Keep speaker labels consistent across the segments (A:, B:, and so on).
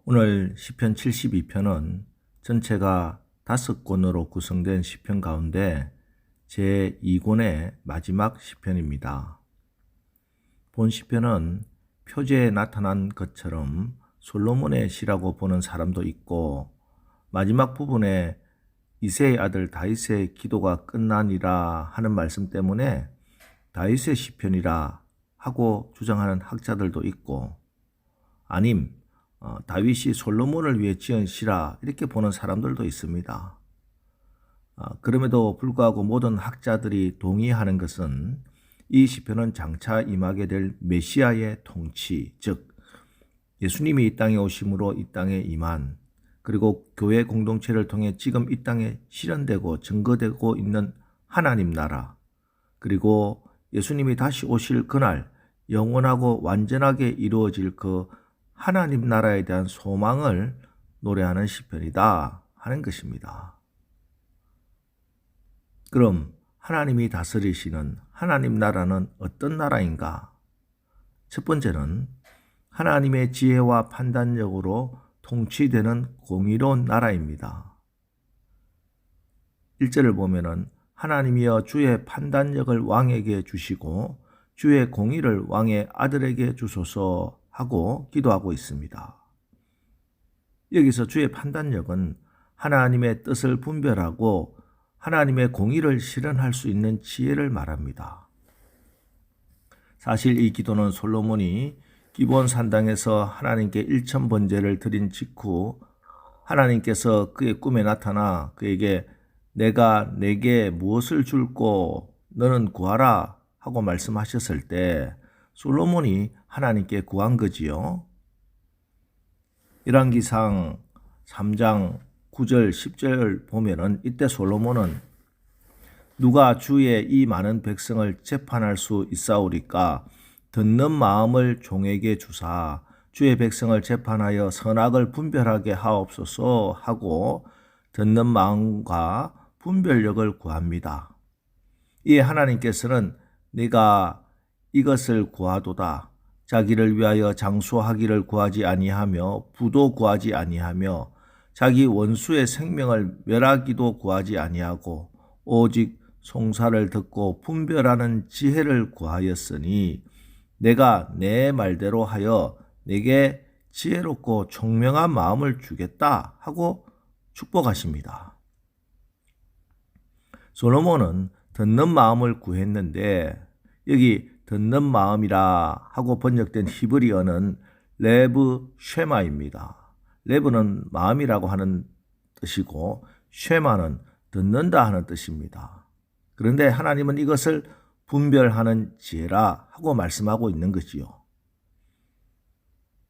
A: 오늘 시편 72편은 전체가 5권으로 구성된 시편 가운데 제2권의 마지막 시편입니다. 본 시편은 표제에 나타난 것처럼 솔로몬의 시라고 보는 사람도 있고, 마지막 부분에 이새의 아들 다윗의 기도가 끝나니라 하는 말씀 때문에 다윗의 시편이라 하고 주장하는 학자들도 있고, 아님 다윗이 솔로몬을 위해 지은 시라 이렇게 보는 사람들도 있습니다. 그럼에도 불구하고 모든 학자들이 동의하는 것은 이 시편은 장차 임하게 될 메시아의 통치, 즉 예수님이 이 땅에 오심으로 이 땅에 임한, 그리고 교회 공동체를 통해 지금 이 땅에 실현되고 증거되고 있는 하나님 나라, 그리고 예수님이 다시 오실 그날 영원하고 완전하게 이루어질 그 하나님 나라에 대한 소망을 노래하는 시편이다 하는 것입니다. 그럼 하나님이 다스리시는 하나님 나라는 어떤 나라인가? 첫 번째는 하나님의 지혜와 판단력으로 통치되는 공의로운 나라입니다. 1절을 보면은 하나님이여 주의 판단력을 왕에게 주시고 주의 공의를 왕의 아들에게 주소서 하고 기도하고 있습니다. 여기서 주의 판단력은 하나님의 뜻을 분별하고 하나님의 공의를 실현할 수 있는 지혜를 말합니다. 사실 이 기도는 솔로몬이 기브온 산당에서 하나님께 1000번제를 드린 직후 하나님께서 그의 꿈에 나타나 그에게 내가 내게 무엇을 줄고 너는 구하라 하고 말씀하셨을 때 솔로몬이 하나님께 구한 거지요. 열왕기상 3장 9절 10절 보면은 이때 솔로몬은 누가 주의 이 많은 백성을 재판할 수 있사오리까 듣는 마음을 종에게 주사 주의 백성을 재판하여 선악을 분별하게 하옵소서 하고 듣는 마음과 분별력을 구합니다. 이에 하나님께서는 네가 이것을 구하도다. 자기를 위하여 장수하기를 구하지 아니하며 부도 구하지 아니하며 자기 원수의 생명을 멸하기도 구하지 아니하고 오직 송사를 듣고 분별하는 지혜를 구하였으니 내가 내 말대로 하여 내게 지혜롭고 총명한 마음을 주겠다 하고 축복하십니다. 솔로몬은 듣는 마음을 구했는데 여기 듣는 마음이라 하고 번역된 히브리어는 레브 쉐마입니다. 레브는 마음이라고 하는 뜻이고 쉐마는 듣는다 하는 뜻입니다. 그런데 하나님은 이것을 분별하는 지혜라 하고 말씀하고 있는 거지요.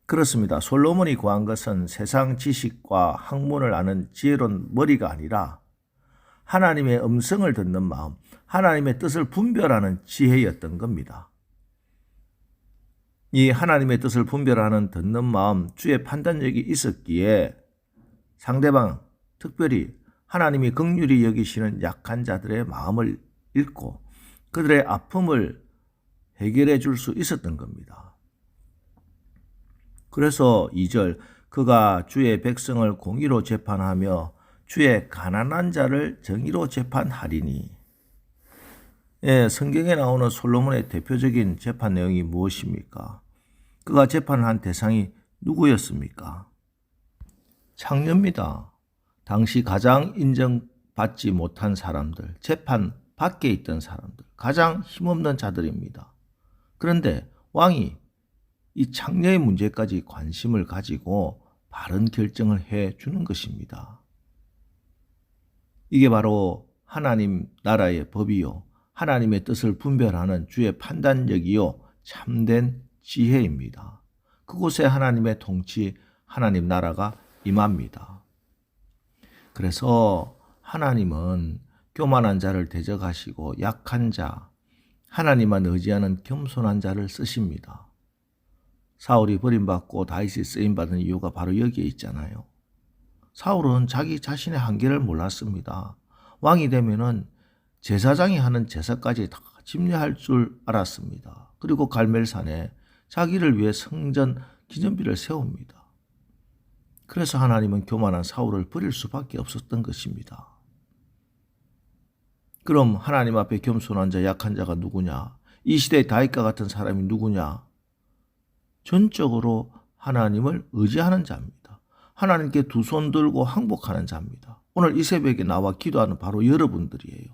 A: 그렇습니다. 솔로몬이 구한 것은 세상 지식과 학문을 아는 지혜로운 머리가 아니라 하나님의 음성을 듣는 마음, 하나님의 뜻을 분별하는 지혜였던 겁니다. 이 하나님의 뜻을 분별하는 듣는 마음, 주의 판단력이 있었기에 상대방, 특별히 하나님이 긍휼히 여기시는 약한 자들의 마음을 읽고 그들의 아픔을 해결해 줄 수 있었던 겁니다. 그래서 2절, 그가 주의 백성을 공의로 재판하며 주의 가난한 자를 정의로 재판하리니. 성경에 나오는 솔로몬의 대표적인 재판 내용이 무엇입니까? 그가 재판한 대상이 누구였습니까? 창녀입니다. 당시 가장 인정받지 못한 사람들, 재판 밖에 있던 사람들, 가장 힘없는 자들입니다. 그런데 왕이 이 창녀의 문제까지 관심을 가지고 바른 결정을 해주는 것입니다. 이게 바로 하나님 나라의 법이요, 하나님의 뜻을 분별하는 주의 판단력이요, 참된 지혜입니다. 그곳에 하나님의 통치, 하나님 나라가 임합니다. 그래서 하나님은 교만한 자를 대적하시고 약한 자, 하나님만 의지하는 겸손한 자를 쓰십니다. 사울이 버림받고 다윗이 쓰임받은 이유가 바로 여기에 있잖아요. 사울은 자기 자신의 한계를 몰랐습니다. 왕이 되면은 제사장이 하는 제사까지 다 집례할 줄 알았습니다. 그리고 갈멜산에 자기를 위해 성전 기념비를 세웁니다. 그래서 하나님은 교만한 사울을 버릴 수밖에 없었던 것입니다. 그럼 하나님 앞에 겸손한 자, 약한 자가 누구냐? 이 시대의 다윗과 같은 사람이 누구냐? 전적으로 하나님을 의지하는 자입니다. 하나님께 두 손 들고 항복하는 자입니다. 오늘 이 새벽에 나와 기도하는 바로 여러분들이에요.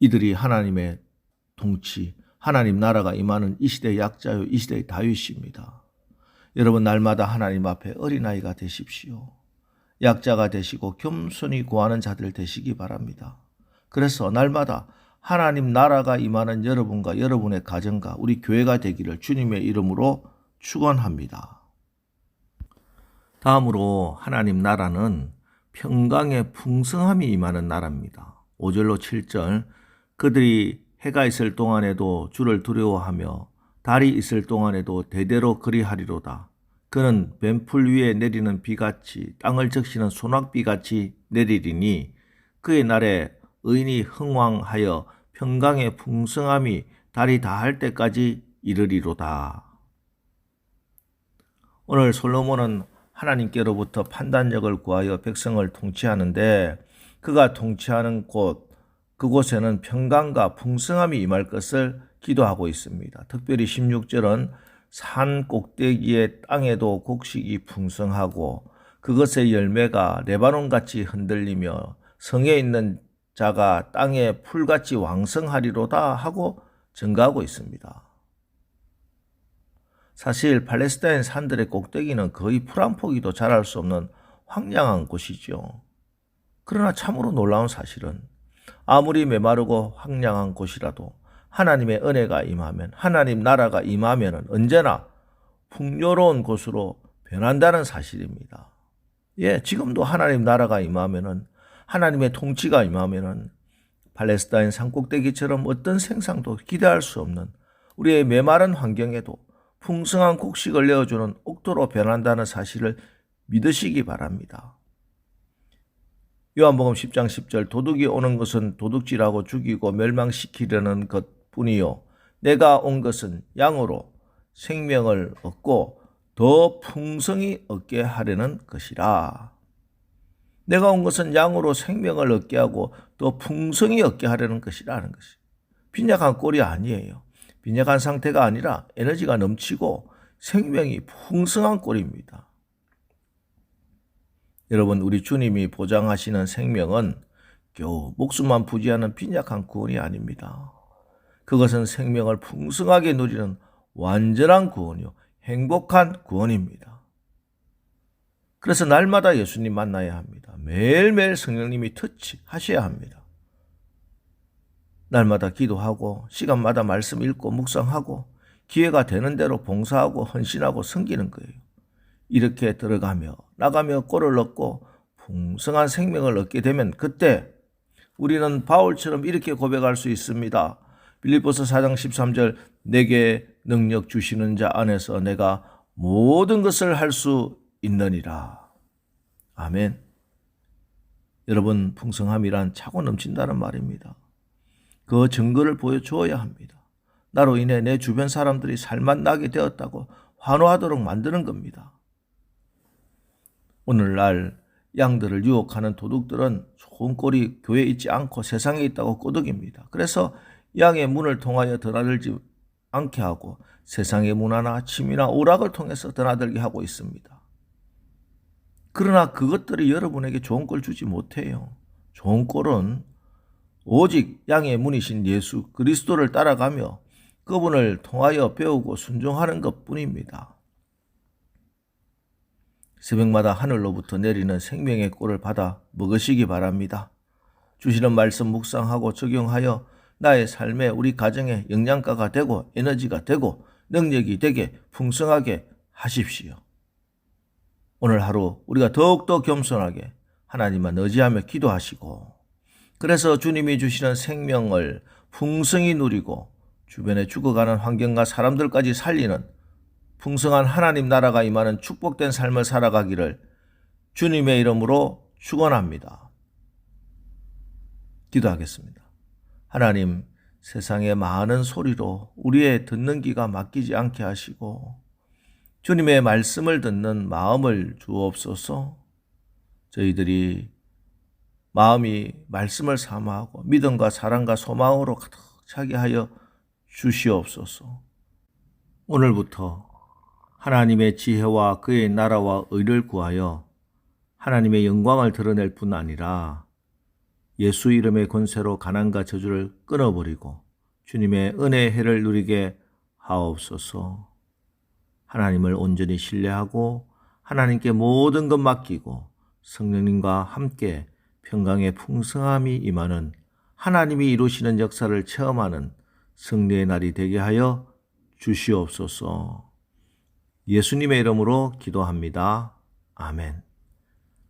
A: 이들이 하나님의 통치, 하나님 나라가 임하는 이 시대의 약자요, 이 시대의 다윗입니다. 여러분 날마다 하나님 앞에 어린아이가 되십시오. 약자가 되시고 겸손히 구하는 자들 되시기 바랍니다. 그래서 날마다 하나님 나라가 임하는 여러분과 여러분의 가정과 우리 교회가 되기를 주님의 이름으로 축원합니다. 다음으로 하나님 나라는 평강의 풍성함이 임하는 나라입니다. 5절로 7절 그들이 해가 있을 동안에도 주를 두려워하며 달이 있을 동안에도 대대로 그리하리로다. 그는 뱀풀 위에 내리는 비같이 땅을 적시는 소낙비같이 내리리니 그의 날에 의인이 흥왕하여 평강의 풍성함이 달이 다할 때까지 이르리로다. 오늘 솔로몬은 하나님께로부터 판단력을 구하여 백성을 통치하는데 그가 통치하는 곳, 그곳에는 평강과 풍성함이 임할 것을 기도하고 있습니다. 특별히 16절은 산 꼭대기의 땅에도 곡식이 풍성하고 그것의 열매가 레바논같이 흔들리며 성에 있는 자가 땅에 풀같이 왕성하리로다 하고 증가하고 있습니다. 사실 팔레스타인 산들의 꼭대기는 거의 풀 한 포기도 자랄 수 없는 황량한 곳이죠. 그러나 참으로 놀라운 사실은 아무리 메마르고 황량한 곳이라도 하나님의 은혜가 임하면, 하나님 나라가 임하면 언제나 풍요로운 곳으로 변한다는 사실입니다. 예, 지금도 하나님 나라가 임하면, 하나님의 통치가 임하면 팔레스타인 산꼭대기처럼 어떤 생상도 기대할 수 없는 우리의 메마른 환경에도 풍성한 곡식을 내어주는 옥토로 변한다는 사실을 믿으시기 바랍니다. 요한복음 10장 10절 도둑이 오는 것은 도둑질하고 죽이고 멸망시키려는 것뿐이요 내가 온 것은 양으로 생명을 얻고 더 풍성히 얻게 하려는 것이라. 내가 온 것은 양으로 생명을 얻게 하고 더 풍성히 얻게 하려는 것이라는 것이 빈약한 꼴이 아니에요. 빈약한 상태가 아니라 에너지가 넘치고 생명이 풍성한 꼴입니다. 여러분, 우리 주님이 보장하시는 생명은 겨우 목숨만 부지하는 빈약한 구원이 아닙니다. 그것은 생명을 풍성하게 누리는 완전한 구원이요, 행복한 구원입니다. 그래서 날마다 예수님 만나야 합니다. 매일매일 성령님이 터치하셔야 합니다. 날마다 기도하고 시간마다 말씀 읽고 묵상하고 기회가 되는 대로 봉사하고 헌신하고 섬기는 거예요. 이렇게 들어가며 나가며 꼴을 얻고 풍성한 생명을 얻게 되면 그때 우리는 바울처럼 이렇게 고백할 수 있습니다. 빌립보서 4장 13절 내게 능력 주시는 자 안에서 내가 모든 것을 할 수 있느니라. 아멘. 여러분, 풍성함이란 차고 넘친다는 말입니다. 그 증거를 보여주어야 합니다. 나로 인해 내 주변 사람들이 살맛 나게 되었다고 환호하도록 만드는 겁니다. 오늘날 양들을 유혹하는 도둑들은 좋은 꼴이 교회에 있지 않고 세상에 있다고 꼬드깁니다. 그래서 양의 문을 통하여 드나들지 않게 하고 세상의 문화나 취미나 오락을 통해서 드나들게 하고 있습니다. 그러나 그것들이 여러분에게 좋은 꼴 주지 못해요. 좋은 꼴은 오직 양의 문이신 예수 그리스도를 따라가며 그분을 통하여 배우고 순종하는 것뿐입니다. 새벽마다 하늘로부터 내리는 생명의 꼴을 받아 먹으시기 바랍니다. 주시는 말씀 묵상하고 적용하여 나의 삶에 우리 가정에 영양가가 되고 에너지가 되고 능력이 되게 풍성하게 하십시오. 오늘 하루 우리가 더욱더 겸손하게 하나님만 의지하며 기도하시고 그래서 주님이 주시는 생명을 풍성히 누리고 주변에 죽어가는 환경과 사람들까지 살리는 풍성한 하나님 나라가 임하는 축복된 삶을 살아가기를 주님의 이름으로 축원합니다. 기도하겠습니다. 하나님, 세상의 많은 소리로 우리의 듣는 귀가 막히지 않게 하시고 주님의 말씀을 듣는 마음을 주옵소서. 저희들이 마음이 말씀을 사모하고 믿음과 사랑과 소망으로 가득 차게 하여 주시옵소서. 오늘부터 하나님의 지혜와 그의 나라와 의를 구하여 하나님의 영광을 드러낼 뿐 아니라 예수 이름의 권세로 가난과 저주를 끊어버리고 주님의 은혜의 해를 누리게 하옵소서. 하나님을 온전히 신뢰하고 하나님께 모든 것 맡기고 성령님과 함께 평강의 풍성함이 임하는 하나님이 이루시는 역사를 체험하는 승리의 날이 되게 하여 주시옵소서. 예수님의 이름으로 기도합니다. 아멘.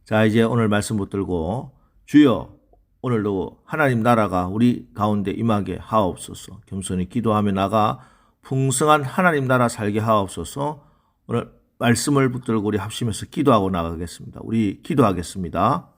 A: 자, 이제 오늘 말씀 붙들고 주여 오늘도 하나님 나라가 우리 가운데 임하게 하옵소서. 겸손히 기도하며 나가 풍성한 하나님 나라 살게 하옵소서. 오늘 말씀을 붙들고 우리 합심해서 기도하고 나가겠습니다. 우리 기도하겠습니다.